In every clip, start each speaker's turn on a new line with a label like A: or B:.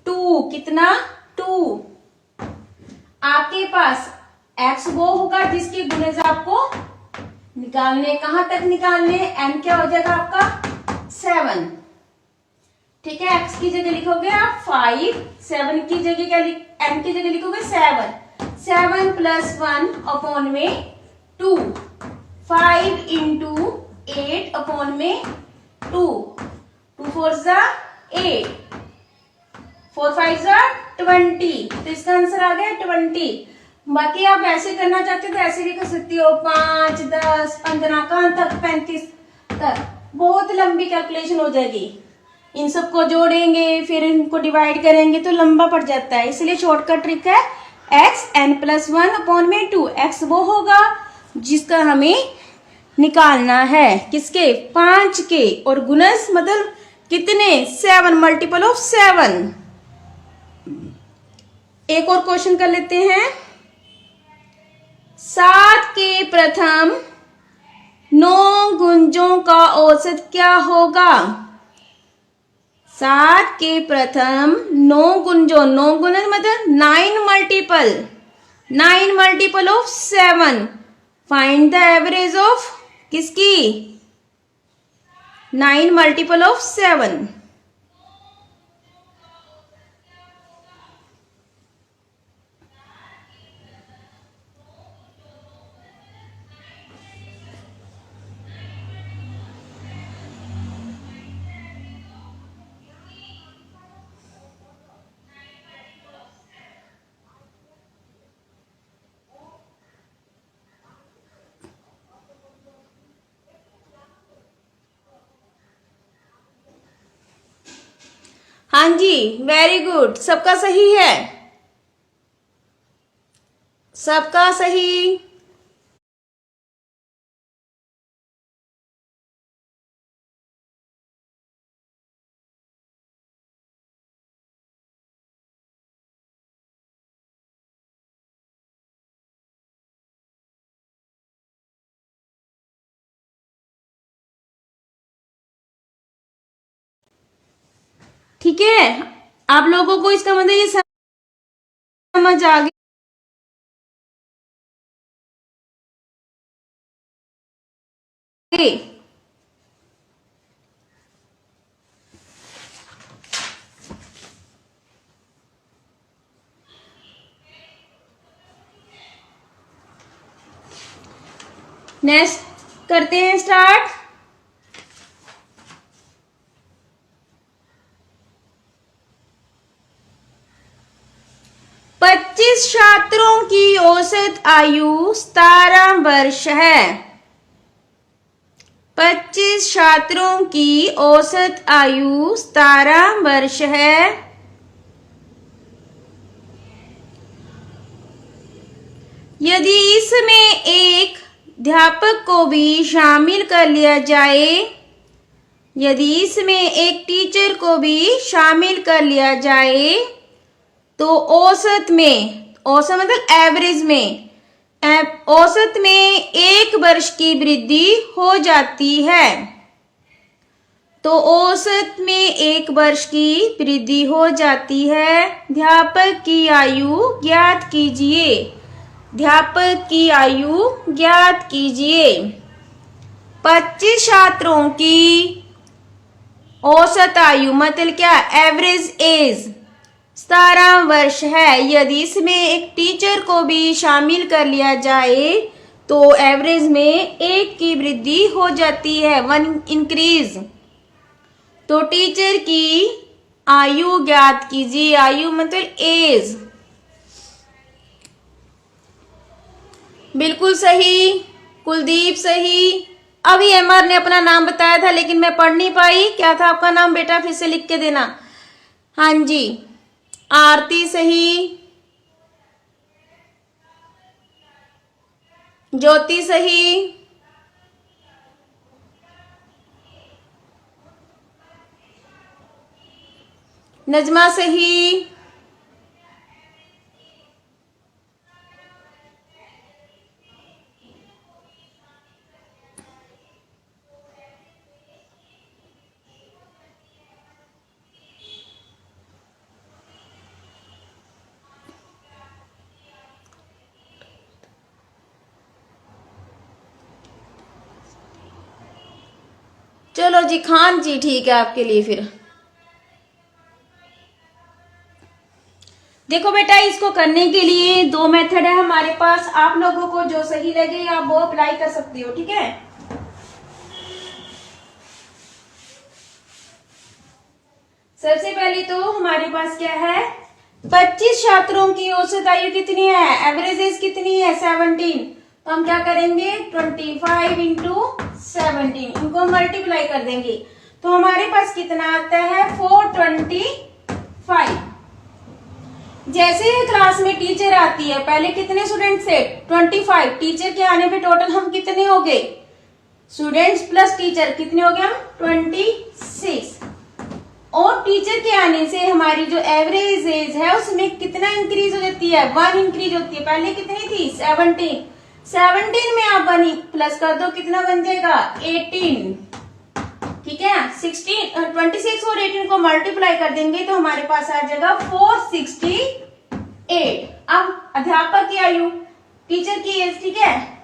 A: 2 कितना 2। आपके पास x वो होगा जिसके गुणज आपको निकालने, कहां तक निकालने, n क्या हो जाएगा आपका 7। ठीक है, x की जगह लिखोगे आप 5, 7 की जगह क्या n की जगह लिखोगे 7, 7 प्लस 1 अपॉन में 2, 5 इंटू 8 अपॉन में 2, 2 4 8, 4 5 20। तो इसका आंसर आ गया 20। बाकी आप ऐसे करना चाहते हो तो ऐसे भी कर सकती हो, 5 10 15 कहां तक 35 तक। बहुत लंबी कैलकुलेशन हो जाएगी, इन सबको जोड़ेंगे फिर इनको डिवाइड करेंगे तो लंबा पड़ जाता है। इसलिए शॉर्टकट ट्रिक है x n+1 अपॉन में 2। x वो होगा जिसका हमें निकालना है, किसके 5 के, और गुणज मतलब कितने 7, मल्टीपल ऑफ 7। एक और क्वेश्चन कर लेते हैं। 7 के प्रथम 9 गुंजों का औसत क्या होगा। 7 के प्रथम 9 गुंजों, 9 गुणज मतलब 9 multiple of 7। Find the average of किसकी 9 मल्टीपल ऑफ 7। हाँ जी, वेरी गुड, सबका सही है, सबका सही। ठीक है, आप लोगों को इसका मतलब ये समझ आ गया। नेक्स्ट करते हैं स्टार्ट। 25 छात्रों की औसत आयु 17 वर्ष है। 25 छात्रों की औसत आयु 17 वर्ष है। यदि इसमें एक अध्यापक को भी शामिल कर लिया जाए, यदि इसमें एक टीचर को भी शामिल कर लिया जाए तो औसत में, औसत मतलब एवरेज में, औसत में 1 वर्ष की वृद्धि हो जाती है। तो औसत में 1 वर्ष की वृद्धि हो जाती है। अध्यापक की आयु ज्ञात कीजिए, अध्यापक की आयु ज्ञात कीजिए। 25 छात्रों की औसत आयु मतलब क्या, एवरेज एज 17 वर्ष है। यदि इसमें एक टीचर को भी शामिल कर लिया जाए तो एवरेज में 1 की वृद्धि हो जाती है, 1 इंक्रीज। तो टीचर की आयु ज्ञात कीजिए, आयु मतलब एज। बिल्कुल सही, कुलदीप सही। अभी एमआर ने अपना नाम बताया था लेकिन मैं पढ़ नहीं पाई। क्या था आपका नाम बेटा, फिर से लिख के देना। हाँ जी, आरती सही, ज्योति सही, नजमा सही, चलो जी खान जी, ठीक है आपके लिए। फिर देखो बेटा, इसको करने के लिए दो मेथड है हमारे पास, आप लोगों को जो सही लगे आप वो अप्लाई कर सकते हो, ठीक है। सबसे पहले तो हमारे पास क्या है, 25 छात्रों की औसत आयु कितनी है, एवरेज एज कितनी है 17। तो हम क्या करेंगे 25 इंटू 17, इनको मल्टीप्लाई कर देंगे तो हमारे पास कितना आता है 425। जैसे ही क्लास में टीचर आती है, पहले कितने स्टूडेंट थे 25, टीचर के आने पे टोटल हम कितने हो गए, स्टूडेंट्स प्लस टीचर कितने हो गए हम 26। और टीचर के आने से हमारी जो एवरेज एज है उसमें कितना इंक्रीज हो जाती है, 1 इंक्रीज होती है। पहले कितनी थी 17 में आप 1 प्लस कर दो कितना बन जाएगा 18, ठीक है। 26 और 18 को मल्टीप्लाई कर देंगे तो हमारे पास आ जाएगा 468। अब अध्यापक की आयु, टीचर की एज, ठीक है।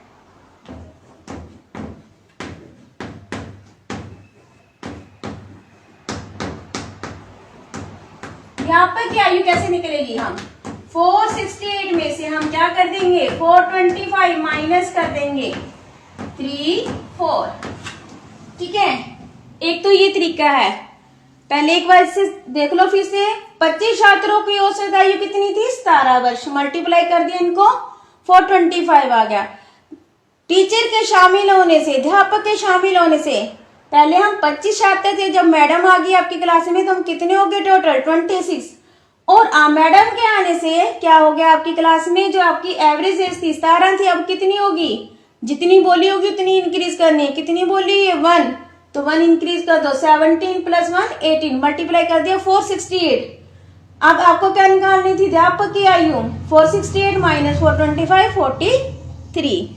A: अध्यापक की आयु कैसे निकलेगी, हम 468 में से हम क्या कर देंगे 425 माइनस कर देंगे 3 4, ठीक है। एक तो ये तरीका है, पहले एक बार इसे देख लो फिर से। 25 छात्रों की औसत आयु कितनी थी 17 वर्ष, मल्टीप्लाई कर दिया इनको 425 आ गया। टीचर के शामिल होने से, अध्यापक के शामिल होने से, पहले हम 25 छात्र थे, जब मैडम आ गई आपकी क्लास में तो हम कितने हो गए टोटल 26। और मैडम के आने से क्या हो गया आपकी क्लास में जो आपकी एवरेज एज थी 17 थी, अब कितनी होगी, जितनी बोली होगी उतनी इंक्रीज करनी है। कितनी बोली है 1, तो 1 इंक्रीज कर दो 17 प्लस 1 18, मल्टीप्लाई कर दिया 468। अब आपको क्या निकालनी थी अध्यापक की आयु, 468 माइनस 425 43।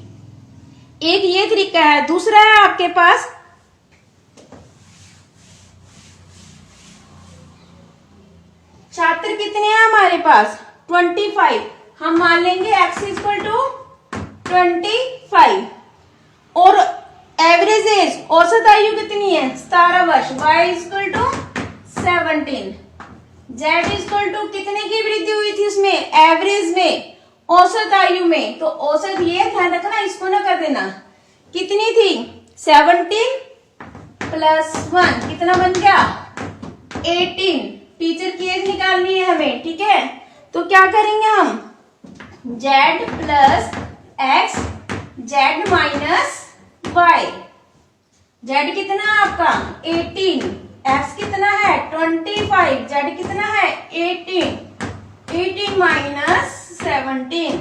A: एक ये तरीका है। दूसरा है आपके पास छात्र कितने हैं हमारे पास 25, हम मान लेंगे x इक्वल टू 25 और एवरेज एज औसत आयु कितनी है 17 वर्ष, y equal to 17, z equal to कितने की वृद्धि हुई थी उसमें एवरेज में, औसत आयु में। तो औसत ये ध्यान रखना, इसको ना कर देना, कितनी थी 17 प्लस 1 कितना बन गया 18। टीचर की एज निकालनी है हमें, ठीक है। तो क्या करेंगे हम z plus x, z minus y, z कितना है आपका 18, x कितना है 25, z कितना है 18, 18 माइनस 17,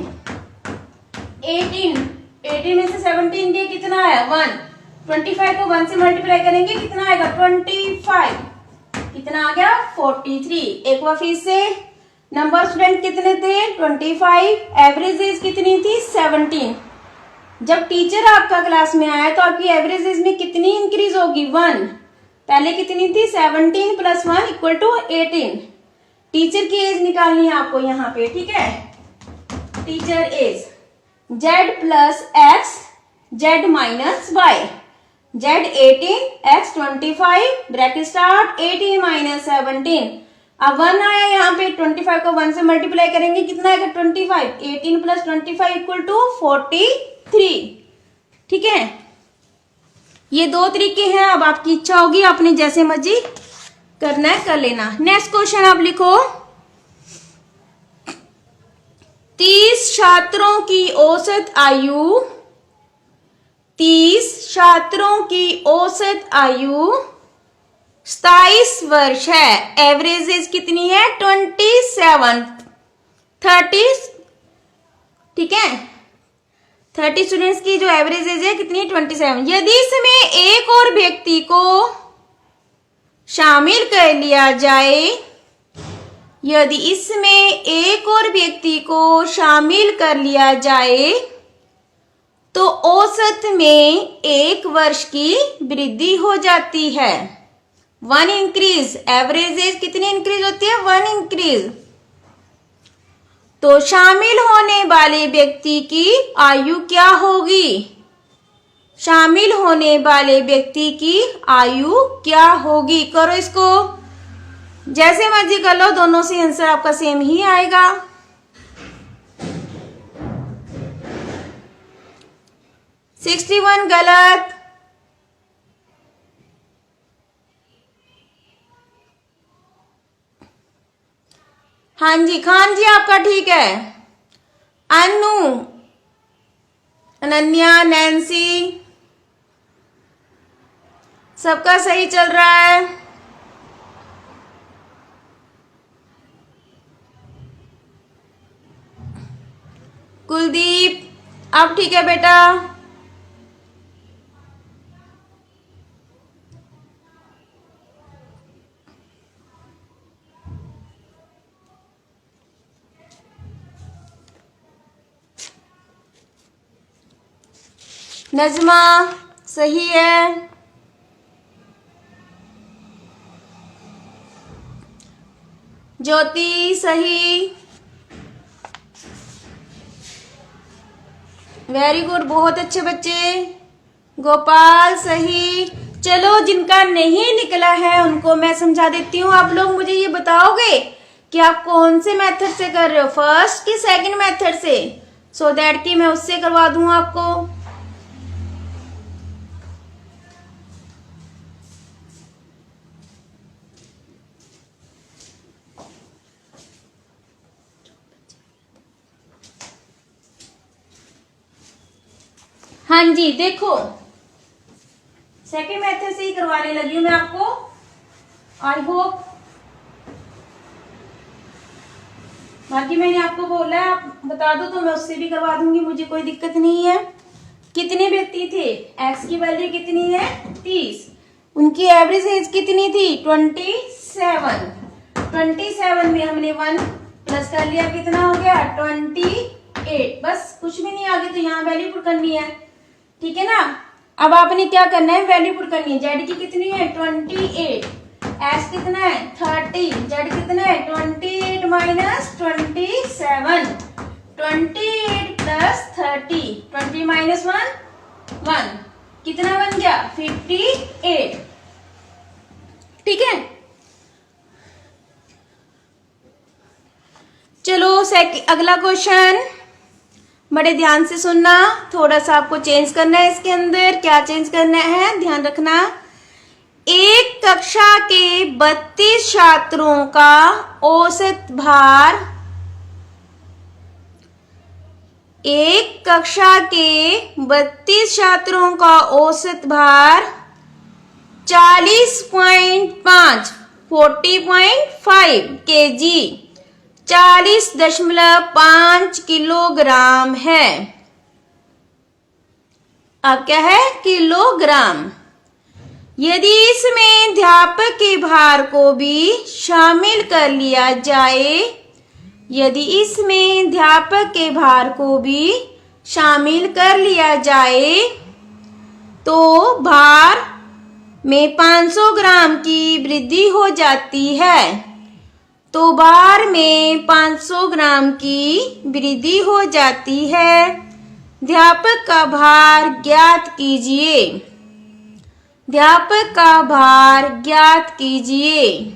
A: 18 में से 17 के कितना है 1, 25 को 1 से मल्टीप्लाई करेंगे कितना आएगा 25, कितना आ गया 43। एक बार फिर से, नंबर स्टूडेंट कितने थे 25, एवरेज एज कितनी थी 17। जब टीचर आपका क्लास में आया तो आपकी एवरेज एज में कितनी इंक्रीज होगी 1, पहले कितनी थी 17 प्लस 1 इक्वल टू 18। टीचर की एज निकालनी है आपको यहाँ पे, ठीक है। Teacher age z plus x, z minus y, z 18, x 25, bracket start 18 minus 17। अब 1 आया यहाँ पे, 25 को 1 से मल्टीप्लाई करेंगे कितना आएगा 25, 18 प्लस 25 इक्वल टू 43, ठीक है। ये दो तरीके हैं, अब आपकी इच्छा होगी आपने जैसे मर्जी करना है कर लेना। नेक्स्ट क्वेश्चन आप लिखो, 30 छात्रों की औसत आयु, 30 छात्रों की औसत आयु 27 वर्ष है, एवरेज एज कितनी है 27, 30, ठीक है। 30 स्टूडेंट्स की जो एवरेज एज है कितनी 27। यदि इसमें एक और व्यक्ति को शामिल कर लिया जाए, यदि इसमें एक और व्यक्ति को शामिल कर लिया जाए तो औसत में 1 वर्ष की वृद्धि हो जाती है, 1 इंक्रीज। एवरेज एज कितनी इंक्रीज होती है 1 इंक्रीज। तो शामिल होने वाले व्यक्ति की आयु क्या होगी, शामिल होने वाले व्यक्ति की आयु क्या होगी। करो इसको, जैसे मर्जी कर लो, दोनों से आंसर आपका सेम ही आएगा। सिक्सटी वन गलत। हाँ जी खान जी आपका ठीक है। अनु, अनन्या, नैन्सी, सबका सही चल रहा है। कुलदीप अब ठीक है बेटा। नजमा सही है। ज्योति सही। वेरी गुड, बहुत अच्छे बच्चे। गोपाल सही। चलो जिनका नहीं निकला है उनको मैं समझा देती हूँ। आप लोग मुझे ये बताओगे कि आप कौन से मेथड से कर रहे हो, फर्स्ट कि सेकंड मेथड से, सो दैट कि मैं उससे करवा दूँ आपको। हाँ जी देखो, सेकंड मेथड से ही करवाने लगी हूं मैं आपको। आई होप, बाकी मैंने आपको बोला है आप बता दो तो मैं उससे भी करवा दूंगी, मुझे कोई दिक्कत नहीं है। कितने व्यक्ति थे, एक्स की वैल्यू कितनी है 30, उनकी एवरेज एज कितनी थी 27। 27 में हमने 1 प्लस कर लिया, कितना हो गया 28। बस कुछ भी नहीं, आगे तो यहाँ वैल्यू पुट करनी है, ठीक है ना। अब आपने क्या करना है, वैल्यू पुट करनी है। जेड की कितनी है 28, एक्स कितना है 30, जेड कितना है 28 माइनस 27, 28 प्लस 30, 20 माइनस 1, कितना बन गया 58, ठीक है। चलो अगला क्वेश्चन बड़े ध्यान से सुनना, थोड़ा सा आपको चेंज करना है इसके अंदर। क्या चेंज करना है ध्यान रखना। एक कक्षा के 32 छात्रों का औसत भार, एक कक्षा के 32 छात्रों का औसत भार 40.5 kg 40.5 किलोग्राम है। अब क्या है किलोग्राम। यदि इसमें अध्यापक के भार को भी शामिल कर लिया जाए, यदि इसमें अध्यापक के भार को भी शामिल कर लिया जाए तो भार में 500 ग्राम की वृद्धि हो जाती है। तो भार में 500 ग्राम की वृद्धि हो जाती है। अध्यापक का भार ज्ञात कीजिए, अध्यापक का भार ज्ञात कीजिए।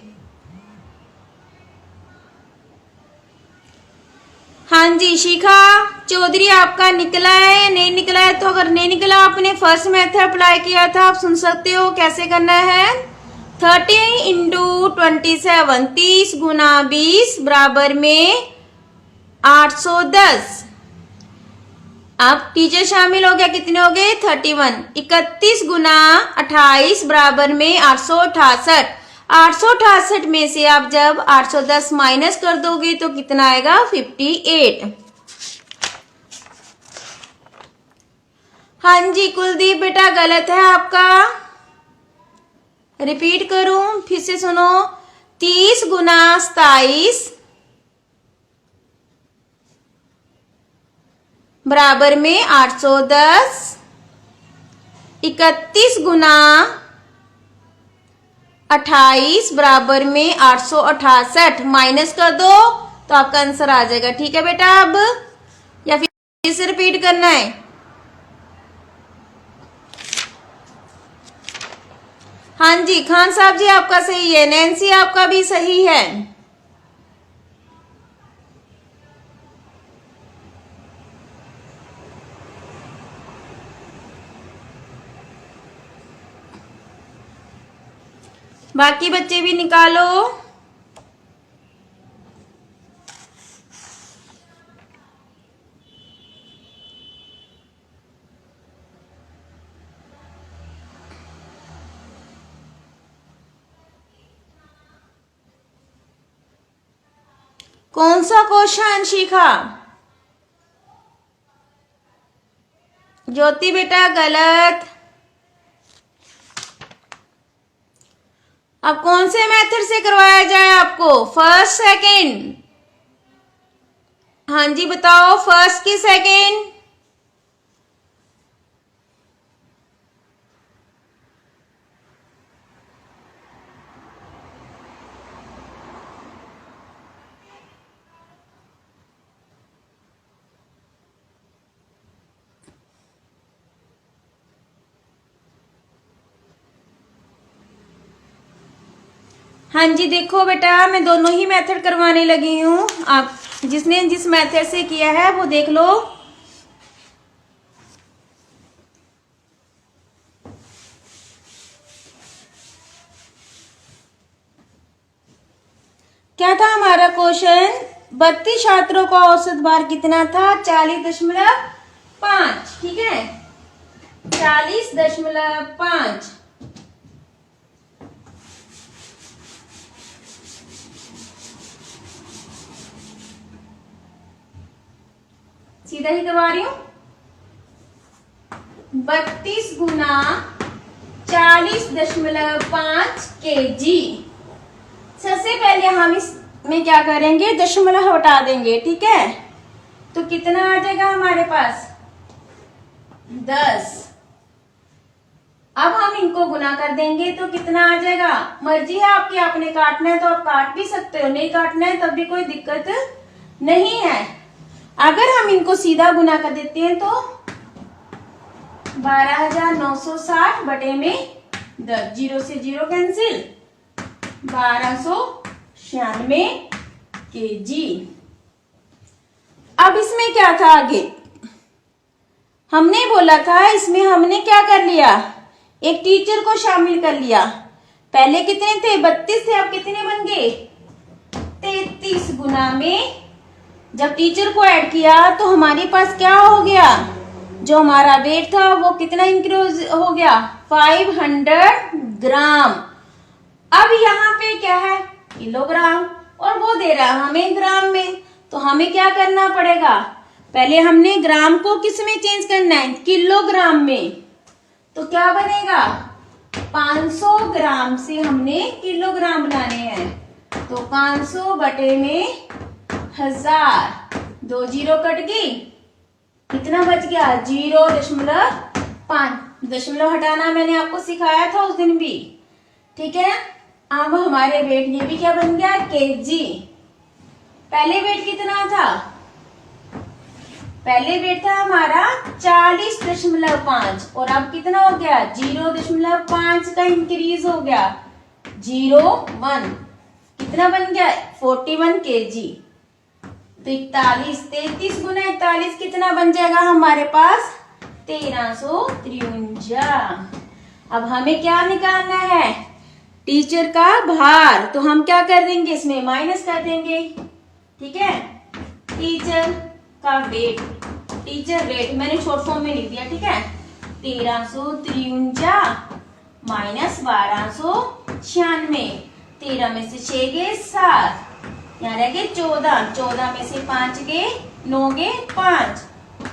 A: हाँ जी शिखा चौधरी आपका निकला है, नहीं निकला है तो अगर नहीं निकला आपने फर्स्ट मेथड अप्लाई किया था, आप सुन सकते हो कैसे करना है। 30 इंटू 27, 30 गुना 20 बराबर में 810। अब टीचर शामिल हो गया, कितने हो गए 31। 31 गुना 28 बराबर में 868। 868 में से आप जब 810 माइनस कर दोगे तो कितना आएगा 58। हाँ जी कुलदीप बेटा गलत है आपका, रिपीट करूं फिर से सुनो। 30 गुना 27 बराबर में 810। 31 गुना 28 बराबर में 868 माइनस कर दो तो आपका आंसर आ जाएगा, ठीक है बेटा। अब या फिर से रिपीट करना है। हाँ जी खान साहब जी आपका सही है, नैन्सी आपका भी सही है। बाकी बच्चे भी निकालो। कौन सा क्वेश्चन शिखा? ज्योति बेटा गलत। अब कौन से मेथड से करवाया जाए आपको, फर्स्ट सेकंड? हाँ जी बताओ, फर्स्ट की सेकंड? हाँ जी देखो बेटा मैं दोनों ही मेथड करवाने लगी हूँ, आप जिसने जिस मेथड से किया है वो देख लो। क्या था हमारा क्वेश्चन? 32 छात्रों का औसत भार कितना था? 40.5। ठीक है 40.5। सीधा ही करवा रही हूं। 32 गुना 40.5 kg। सबसे पहले हम इसमें क्या करेंगे, दशमलव हटा देंगे। ठीक है तो कितना आ जाएगा हमारे पास? 10। अब हम इनको गुना कर देंगे तो कितना आ जाएगा? मर्जी है आपकी, आपने काटना है तो आप काट भी सकते हो, नहीं काटना है तब भी कोई दिक्कत नहीं है। अगर हम इनको सीधा गुना कर देते हैं तो 12,960 बटे में 10, 0 से 0 कैंसिल, 1296 kg। अब इसमें क्या था आगे, हमने बोला था इसमें हमने क्या कर लिया, एक टीचर को शामिल कर लिया। पहले कितने थे? 32 थे, अब कितने बन गए? 33 गुना में जब टीचर को ऐड किया तो हमारे पास क्या हो गया, जो हमारा वेट था वो कितना इंक्रीज हो गया? 500 ग्राम। अब यहाँ पे क्या है? किलोग्राम, और वो दे रहा है हमें ग्राम में, तो हमें क्या करना पड़ेगा, पहले हमने ग्राम को किस में चेंज करना है? किलोग्राम में। तो क्या बनेगा? 500 ग्राम से हमने किलोग्राम बनाने हैं, तो 500 बटे में 1000, 2 जीरो कट गई, कितना बच गया? 0.5। दशमलव हटाना मैंने आपको सिखाया था उस दिन भी। ठीक है अब हमारे वेट ये भी क्या बन गया? kg। पहले वेट कितना था? पहले वेट था हमारा 40.5 और अब कितना हो गया? 0.5 का इंक्रीज हो गया, 0.1। कितना बन गया? 41 kg। तो 33 गुना 41 कितना बन जाएगा हमारे पास? 1353। अब हमें क्या निकालना है? टीचर का भार। तो हम क्या कर देंगे, इसमें माइनस कर देंगे। ठीक है टीचर का वेट, टीचर वेट मैंने शॉर्ट फॉर्म में लिख दिया। ठीक है 1353 माइनस 1296, 13 में से 6 गए 7, यहाँ रह गए 14, 14 में से 5 गए 9 गए 5,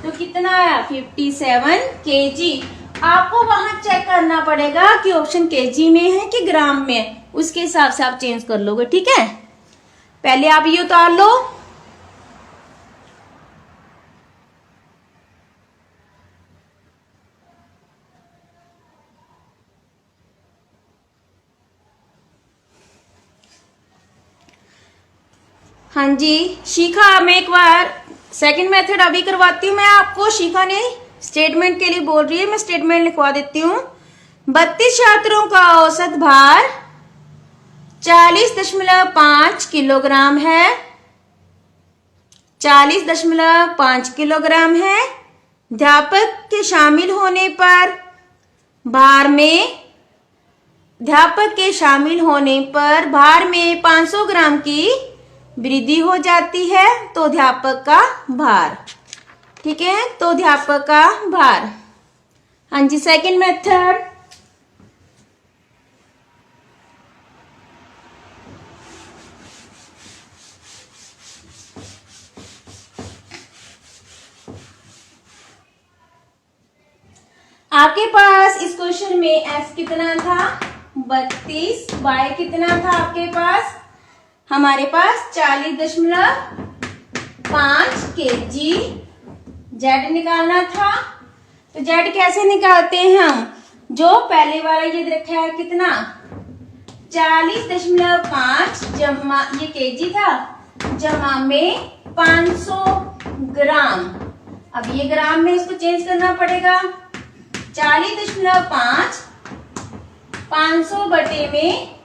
A: तो कितना आया? 57 kg। आपको वहां चेक करना पड़ेगा कि ऑप्शन kg में है कि ग्राम में है, उसके हिसाब से आप चेंज कर लोगे। ठीक है पहले आप ये उतार लो। हाँ जी शिखा, मैं एक बार सेकंड मेथड अभी करवाती हूँ मैं आपको। शिखा ने स्टेटमेंट के लिए बोल रही है, मैं स्टेटमेंट लिखवा देती हूँ। 32 छात्रों का औसत भार 40.5 किलोग्राम है। 40.5 किलोग्राम है। अध्यापक के शामिल होने पर भार में 500 ग्राम की वृद्धि हो जाती है। तो अध्यापक का भार, ठीक है, तो अध्यापक का भार। हाँ जी, सेकंड मेथड। आपके पास इस क्वेश्चन में x कितना था 32, y कितना था आपके पास, हमारे पास 40.5 kg, z निकालना था। तो z कैसे निकालते हैं हम, जो पहले वाला ये रखा है कितना 40.5 जमा, ये kg था, जमा में 500 ग्राम। अब ये ग्राम में इसको चेंज करना पड़ेगा। 40.5 500 बटे में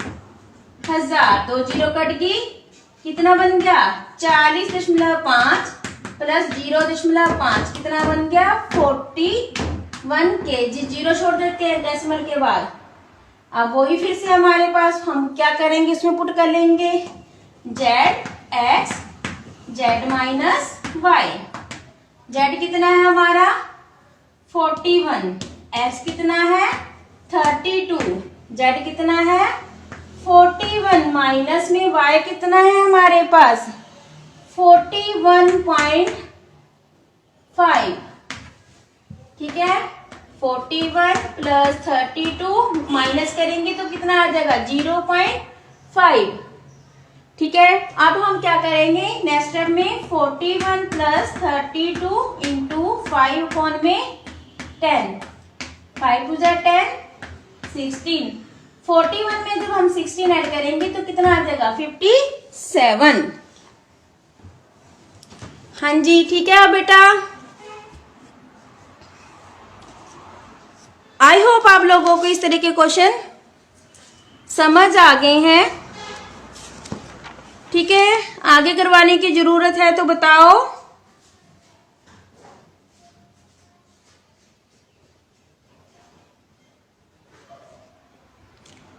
A: 1000, 2 जीरो कट गई, कितना बन गया 40.5 प्लस 0.5 कितना बन गया 41 kg। जीरो छोड़ देते हैं डेसिमल के बाद। अब वही फिर से हमारे पास हम क्या करेंगे, इसमें पुट कर लेंगे z z minus y। z कितना है हमारा 41, x कितना है 32, z कितना है 41 माइनस में y कितना है हमारे पास 41.5, ठीक है। 41 प्लस 32 माइनस करेंगे तो कितना आ जाएगा 0.5, ठीक है। अब हम क्या करेंगे नेक्स्ट स्टेप में 41 प्लस 32 इंटू 5 में 10, 5 टू 10, 16। 41 में जब हम 16 ऐड करेंगे तो कितना आ जाएगा 57। हाँ जी, ठीक है बेटा। आई होप आप लोगों को इस तरह के क्वेश्चन समझ आ गए हैं, ठीक है। आगे करवाने की जरूरत है तो बताओ।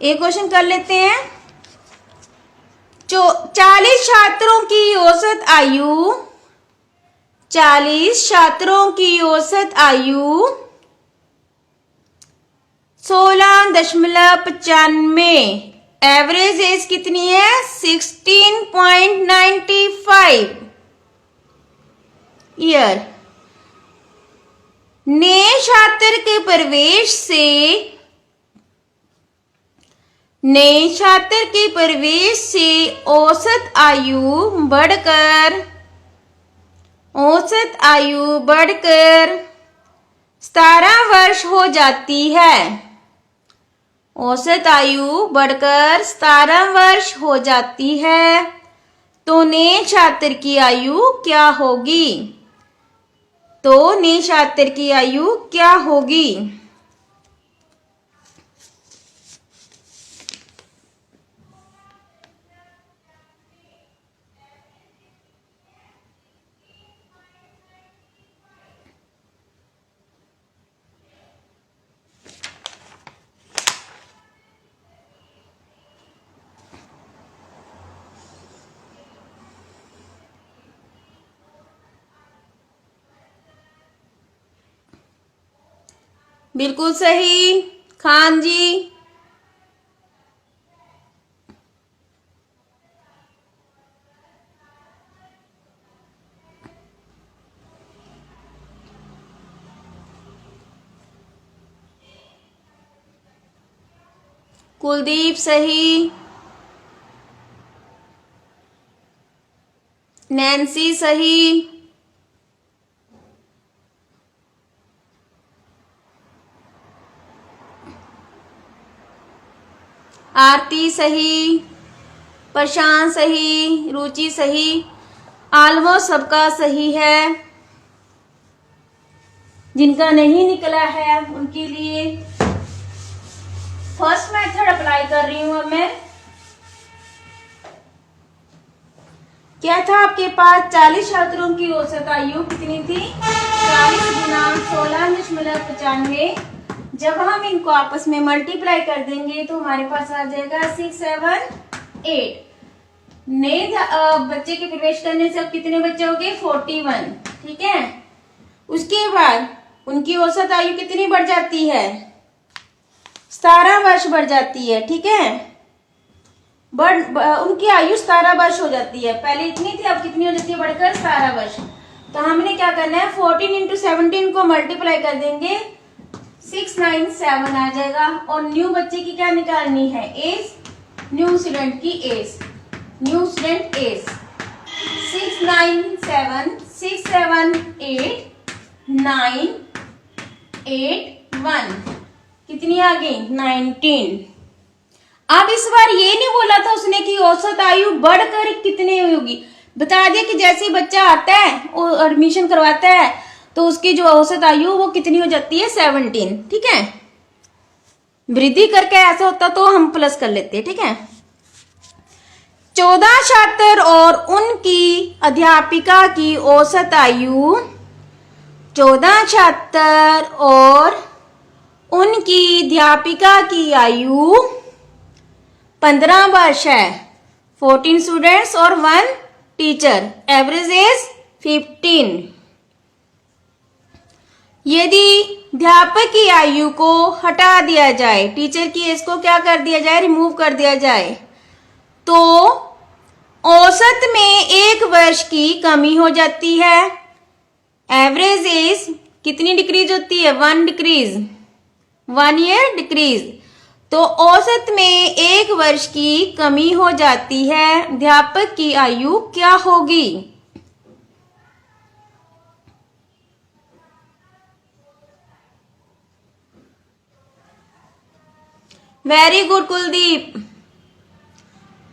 A: एक क्वेश्चन कर लेते हैं। 40 छात्रों की औसत आयु 16.95, एवरेज एज कितनी है 16.95 ईयर। नए छात्र के प्रवेश से औसत आयु बढ़कर 17 वर्ष हो जाती है। औसत आयु बढ़कर 17 वर्ष हो जाती है। तो नए छात्र की आयु क्या होगी, बिल्कुल सही खान जी। कुलदीप सही, नैन्सी सही, आरती सही, प्रशांत सही, रुचि सही, ऑलमोस्ट सबका सही है। जिनका नहीं निकला है उनके लिए फर्स्ट मेथड अप्लाई कर रही हूं अब मैं। क्या था आपके पास, 40 छात्रों की औसत आयु कितनी थी, 40 गुना 16.95। जब हम इनको आपस में मल्टीप्लाई कर देंगे तो हमारे पास आ जाएगा 6, 7, 8। नए बच्चे के प्रवेश करने से अब कितने बच्चे हो गए, 41। ठीक है, उसके बाद उनकी औसत आयु कितनी बढ़ जाती है, 17 वर्ष बढ़ जाती है। ठीक है, उनकी आयु 17 वर्ष हो जाती है। पहले इतनी थी, अब कितनी हो जाती है, बढ़कर 17 वर्ष। तो हमने क्या करना है, 14 इंटू 17 को मल्टीप्लाई कर देंगे, 697 आ जाएगा। और न्यू बच्चे की क्या निकालनी है, एज, न्यू स्टूडेंट की एज, न्यू स्टूडेंट एज 697, 678, 981, कितनी आ गई, 19। अब इस बार ये नहीं बोला था उसने कि औसत आयु बढ़कर कितने होगी, बता दिया कि जैसे बच्चा आता है वो एडमिशन करवाता है तो उसकी जो औसत आयु वो कितनी हो जाती है, 17। ठीक है, वृद्धि करके ऐसा होता तो हम प्लस कर लेते। ठीक है, 14 छात्र और उनकी अध्यापिका की औसत आयु, 14 छात्र और उनकी अध्यापिका की आयु 15 वर्ष है। 14 स्टूडेंट्स और 1 टीचर, एवरेज एज 15। यदि अध्यापक की आयु को हटा दिया जाए, टीचर की एज को क्या कर दिया जाए, रिमूव कर दिया जाए, तो औसत में 1 वर्ष की कमी हो जाती है। एवरेज एज कितनी डिक्रीज होती है, 1 डिक्रीज, 1 ईयर डिक्रीज। तो औसत में 1 वर्ष की कमी हो जाती है। अध्यापक की आयु क्या होगी, वेरी गुड कुलदीप,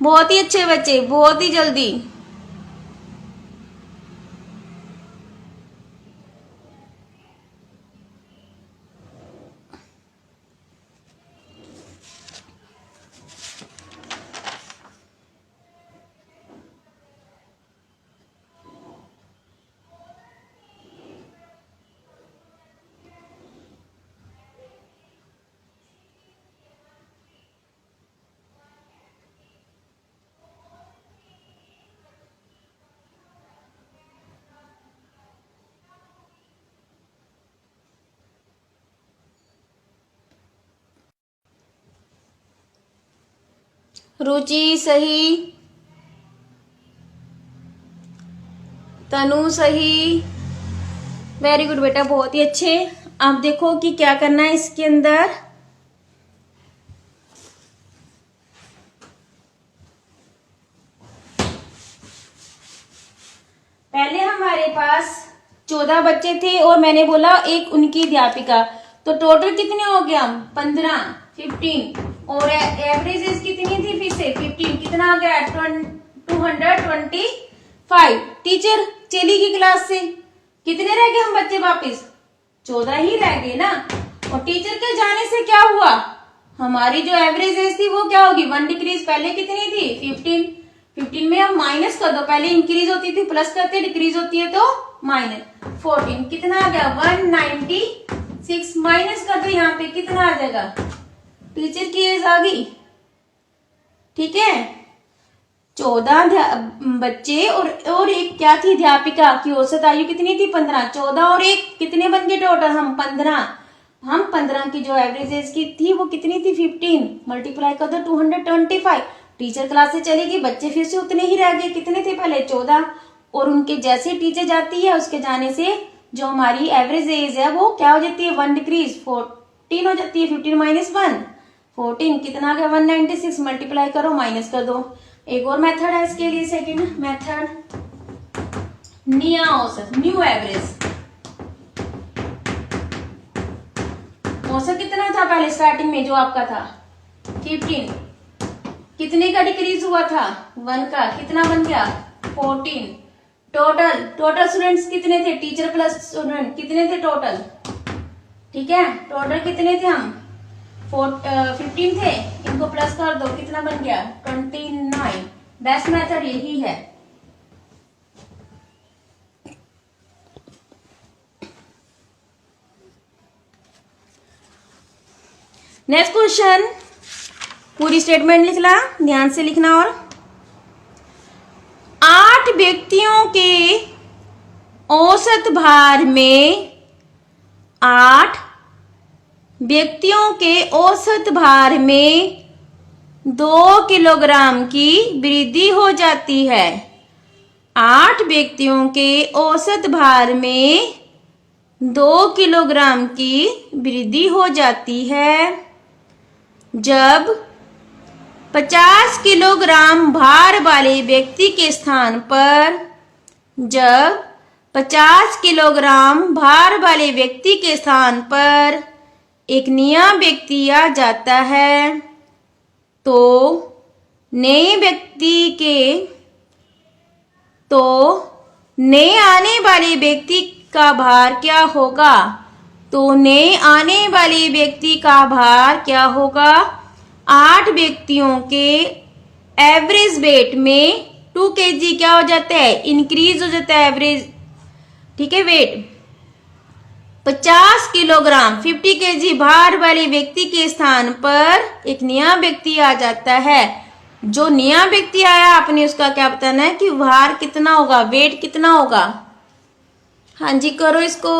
A: बहुत ही अच्छे बच्चे, बहुत ही जल्दी। रुचि सही, तनु सही, वेरी गुड बेटा, बहुत ही अच्छे। अब देखो कि क्या करना है इसके अंदर। पहले हमारे पास 14 बच्चे थे और मैंने बोला एक उनकी अध्यापिका, तो टोटल कितने हो गया, 15, 15। और एवरेज एज कितनी थी, फिर से 15, कितना आ गया, 225। टीचर चली गई क्लास से, कितने रह गए हम बच्चे वापस, 14 ही रह गए ना। और टीचर के जाने से क्या हुआ, हमारी जो एवरेज एज थी वो क्या होगी, 1 डिक्रीज। पहले कितनी थी, 15, 15 में हम माइनस कर दो, पहले इंक्रीज होती थी प्लस करते, डिक्रीज होती है तो माइनस, 14, कितना आ गया, 196, माइनस कर दो, यहाँ पे कितना आ जाएगा, टीचर की एज आ गई। ठीक है, 14 बच्चे और एक क्या थी, अध्यापिका की औसत आयु कितनी थी, 15। 14 और 1 कितने बन गए टोटल, हम 15। हम 15 की जो एवरेज एज की थी वो कितनी थी, 15, मल्टीप्लाई कर दो 225। टीचर क्लास से चलेगी, बच्चे फिर से उतने ही रह गए, कितने थे पहले, 14। और उनके जैसे टीचर जाती है उसके जाने से जो हमारी एवरेज एज है वो क्या हो जाती है, 1 डिक्रीज, 14 हो जाती है। 15 माइनस 1, 14, कितना आ गया, 196, मल्टीप्लाई करो, माइनस कर दो। एक और मेथड है इसके लिए, सेकंड मेथड, निया औसत, न्यू एवरेज। औसत कितना था पहले स्टार्टिंग में जो आपका था, 15, कितने का डिक्रीज हुआ था, 1 का, कितना बन गया, 14। टोटल स्टूडेंट्स कितने थे, टीचर प्लस स्टूडेंट कितने थे टोटल, ठीक है, टोटल कितने थे हम, 15 थे, इनको प्लस कर दो, कितना बन गया 29। बेस्ट मेथड यही है। नेक्स्ट क्वेश्चन, पूरी स्टेटमेंट लिखना, ध्यान से लिखना। और 8 व्यक्तियों के औसत भार में 8 व्यक्तियों के औसत भार में 2 किलोग्राम की वृद्धि हो जाती है। 8 व्यक्तियों के औसत भार में 2 किलोग्राम की वृद्धि हो जाती है जब 50 किलोग्राम भार वाले व्यक्ति के स्थान पर 50 किलोग्राम भार वाले व्यक्ति के स्थान पर एक नया व्यक्ति आ जाता है तो नए आने वाले व्यक्ति का भार क्या होगा? तो नए आने वाले व्यक्ति का भार क्या होगा? 8 व्यक्तियों के एवरेज वेट में 2 kg क्या हो जाता है? इंक्रीज हो जाता है एवरेज, ठीक है। वेट 50 किलोग्राम 50 kg भार वाले व्यक्ति के स्थान पर एक नया व्यक्ति आ जाता है। जो नया व्यक्ति आया आपने उसका क्या बताना है कि भार कितना होगा, वेट कितना होगा। हाँ जी, करो इसको।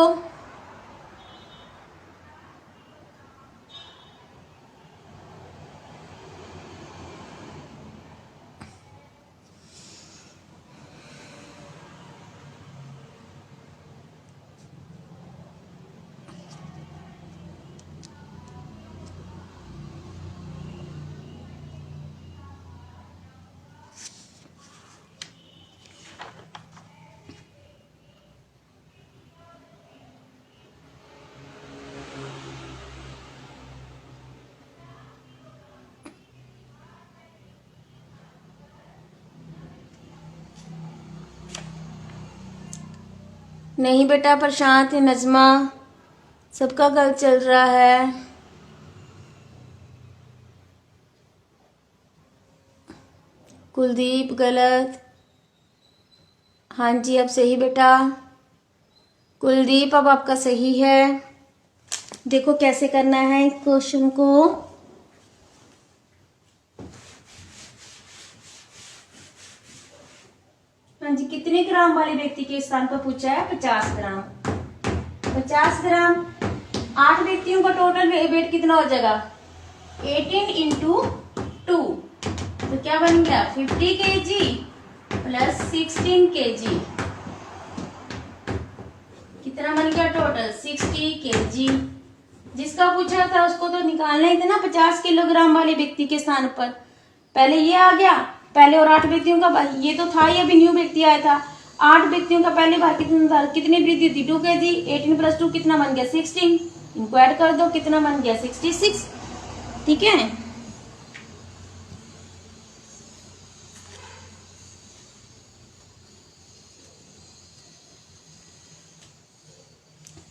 A: नहीं बेटा, प्रशांत है, नजमा, सबका गलत चल रहा है। कुलदीप गलत। हाँ जी, अब सही बेटा। कुलदीप अब आपका सही है। देखो कैसे करना है इस क्वेश्चन को। हाँ जी, कितने ग्राम वाले व्यक्ति के स्थान पर पूछा है? 50 ग्राम। 50 ग्राम, 8 व्यक्तियों का टोटल वेट कितना हो जाएगा? 18 इंटू 2, तो क्या बन गया 50 kg प्लस 16 kg, कितना बन गया टोटल 60 kg। जिसका पूछा था उसको तो निकालना ही था ना 50 किलोग्राम वाले व्यक्ति के स्थान पर। पहले ये आ गया, पहले और 8 व्यक्तियों का, ये तो था ही, अभी न्यू व्यक्ति आया था। 8 व्यक्तियों का पहले भार कितना था, कितनी वृद्धि थी 2 kg, 18 प्लस 2 कितना बन गया 16, इनको ऐड कर दो, कितना बन गया 66, ठीक है।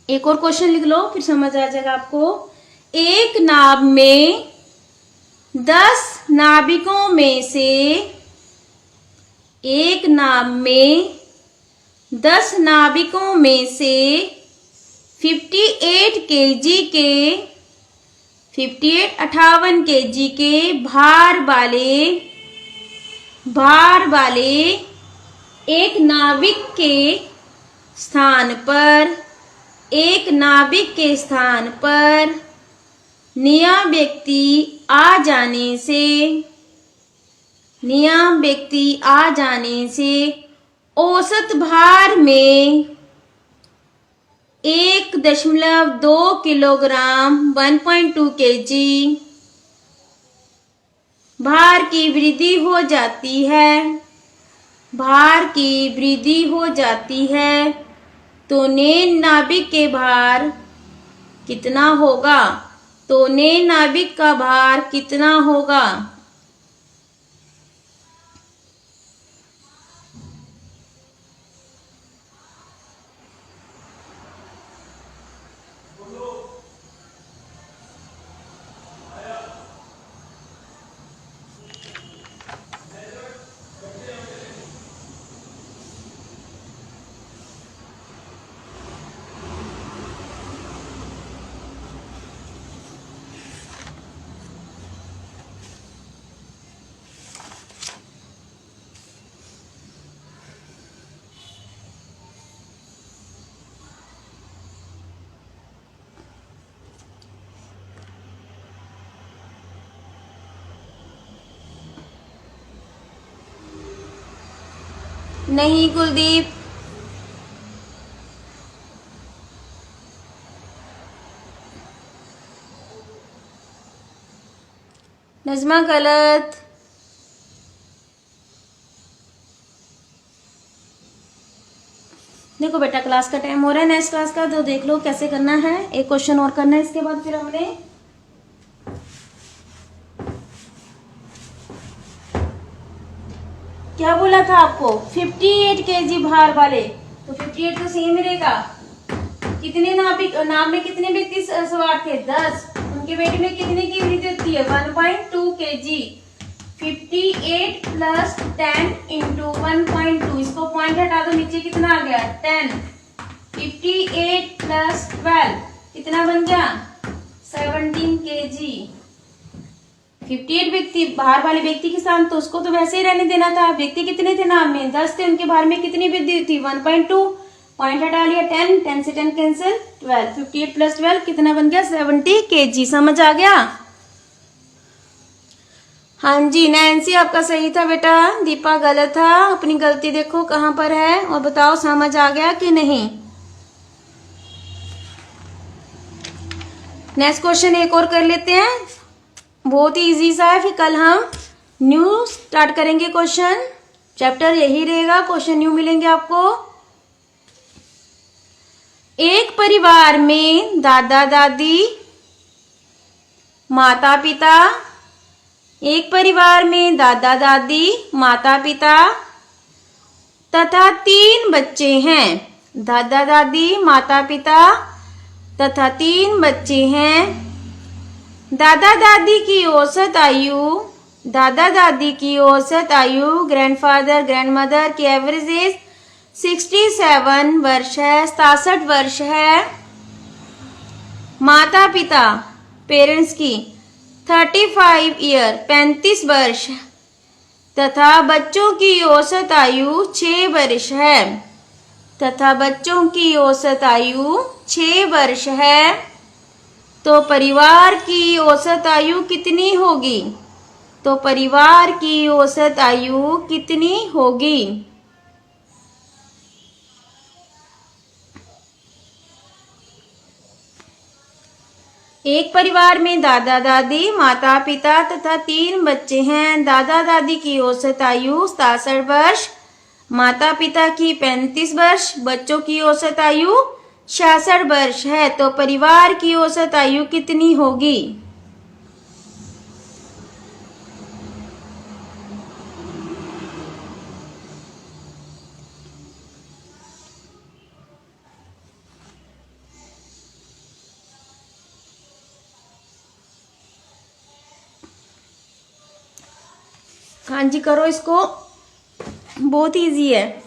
A: एक और क्वेश्चन लिख लो, फिर समझ आ जाएगा आपको। एक नाव में 10 नाविकों में से 58 kg के भार वाले एक नाविक के स्थान पर नया व्यक्ति आ जाने से औसत भार में 1.2 किलोग्राम 1.2 kg भार की वृद्धि हो जाती है तो नए नाविक के भार कितना होगा? तो नए नाविक का भार कितना होगा? नहीं कुलदीप। नजमा गलत। देखो बेटा क्लास का टाइम हो रहा है नेक्स्ट क्लास का, तो देख लो कैसे करना है। एक क्वेश्चन और करना है, इसके बाद फिर हमने क्या बोला था आपको 58 केजी भार वाले, तो 58 तो सेम रहेगा। कितने नाव में कितने व्यक्ति सवार थे 10, उनके वेट में कितने की वृद्धि होती है 1.2 केजी। 58 प्लस 10 इंटू 1.2, इसको पॉइंट हटा दो, नीचे कितना आ गया 10। 58 प्लस 12 कितना बन गया 17 केजी। 58 व्यक्ति बाहर वाले व्यक्ति के साथ, तो उसको तो वैसे ही रहने देना था। व्यक्ति कितने थे नाम में 10 थे, उनके बाहर में कितनी वृद्धि थी 1.2, पॉइंट हटा लिया 10, 10 से 10 कैंसिल 12, 58 प्लस 12 कितना बन गया 70 केजी। समझ आ गया? हाँ जी नैन्सी आपका सही था बेटा, दीपा गलत था। अपनी गलती देखो कहाँ पर है और बताओ समझ आ गया कि नहीं। नेक्स्ट क्वेश्चन एक और कर लेते हैं, बहुत ही इजी सा है, फिर कल हम न्यू स्टार्ट करेंगे क्वेश्चन। चैप्टर यही रहेगा, क्वेश्चन न्यू मिलेंगे आपको। एक परिवार में दादा दादी, माता पिता, एक परिवार में दादा दादी, माता पिता तथा 3 बच्चे हैं। दादा दादी, माता पिता तथा 3 बच्चे हैं। दादा दादी की औसत आयु, दादा दादी की औसत आयु ग्रैंडफादर ग्रैंडमदर की एवरेज एज 67 वर्ष है, 67 वर्ष है। माता पिता पेरेंट्स की 35 ईयर 35 वर्ष तथा बच्चों की औसत आयु 6 वर्ष है, तथा बच्चों की औसत आयु 6 वर्ष है। तो परिवार की औसत आयु कितनी होगी? तो परिवार की औसत आयु कितनी होगी? एक परिवार में दादा दादी, माता पिता तथा 3 बच्चे हैं। दादा दादी की औसत आयु 67 वर्ष, माता पिता की 35 वर्ष, बच्चों की औसत आयु 66 वर्ष है। तो परिवार की औसत आयु कितनी होगी? हाँ जी करो इसको, बहुत इजी है।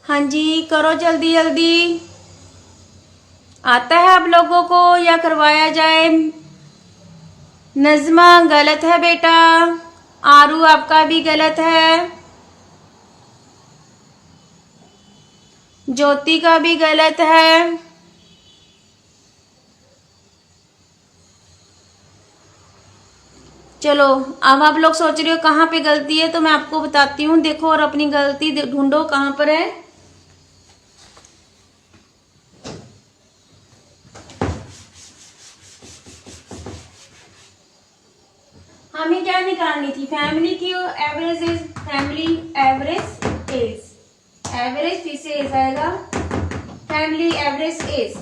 A: हाँ जी करो जल्दी जल्दी। आता है आप लोगों को या करवाया जाए? नजमा गलत है बेटा, आरू आपका भी गलत है, ज्योति का भी गलत है। चलो अब आप लोग सोच रहे हो कहाँ पे गलती है, तो मैं आपको बताती हूँ। देखो और अपनी गलती ढूंढो कहाँ पर है। हमें क्या निकालनी थी? फैमिली की average age, family average age, average फिर से एज आएगा फैमिली एवरेज एज।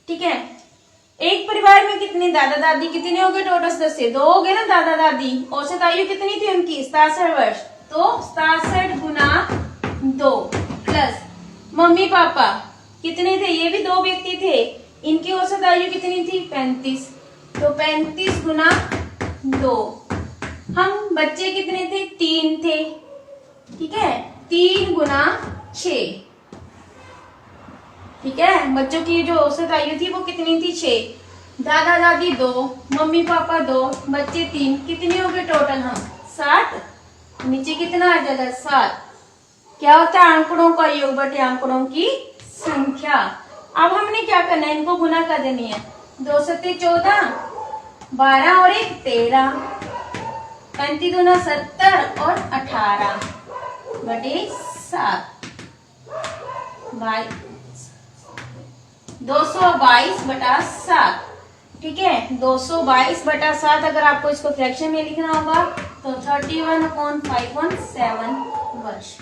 A: ठीक है, एक परिवार में कितने दादा दादी, कितने हो गए टोटल सदस्य? 2 हो गए ना दादा दादी। औसत आयु कितनी थी उनकी? 67 वर्ष। तो 67 गुना 2 प्लस मम्मी पापा कितने थे? ये भी 2 व्यक्ति थे, इनकी औसत आयु कितनी थी? 35। तो 35 गुना 2। हम बच्चे कितने थे? 3 थे। ठीक है, 3 गुना 6। ठीक है, बच्चों की जो औसत आयु थी वो कितनी थी? 6। दादा दादी 2, मम्मी पापा 2, बच्चे 3, कितने हो गए टोटल? हम 60। नीचे कितना आ जाएगा? 7। क्या होता है? आंकड़ों का योग बटे आंकड़ों की संख्या। अब हमने क्या करना है? इनको गुना कर देनी है। 2 सत्ते 14, 12 और 1 13, 35 दूना 70 और 18 बटे 7 222 बटा 7। ठीक है, 222 बटा 7 अगर आपको इसको फ्रैक्शन में लिखना होगा तो 31/517 वर्ष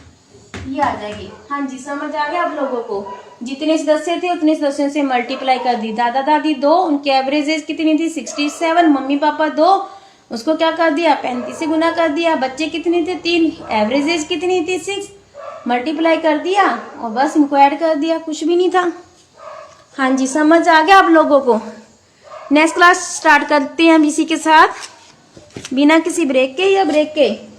A: ये आ जाएगी। हाँ जी, समझ आ गया आप लोगों को? जितने सदस्य थे उतने सदस्यों से मल्टीप्लाई कर दी। दादा दादी 2, उनकी एवरेज एज कितनी थी? 67। मम्मी पापा 2, उसको क्या कर दिया? 35 से गुना कर दिया। बच्चे कितने थे? 3, एवरेज एज कितनी थी? 6, मल्टीप्लाई कर दिया और बस इनको ऐड कर दिया, कुछ भी नहीं था। हाँ जी, समझ आ गया आप लोगों को? नेक्स्ट क्लास स्टार्ट करते हैं हम इसी के साथ, बिना किसी ब्रेक के या ब्रेक के।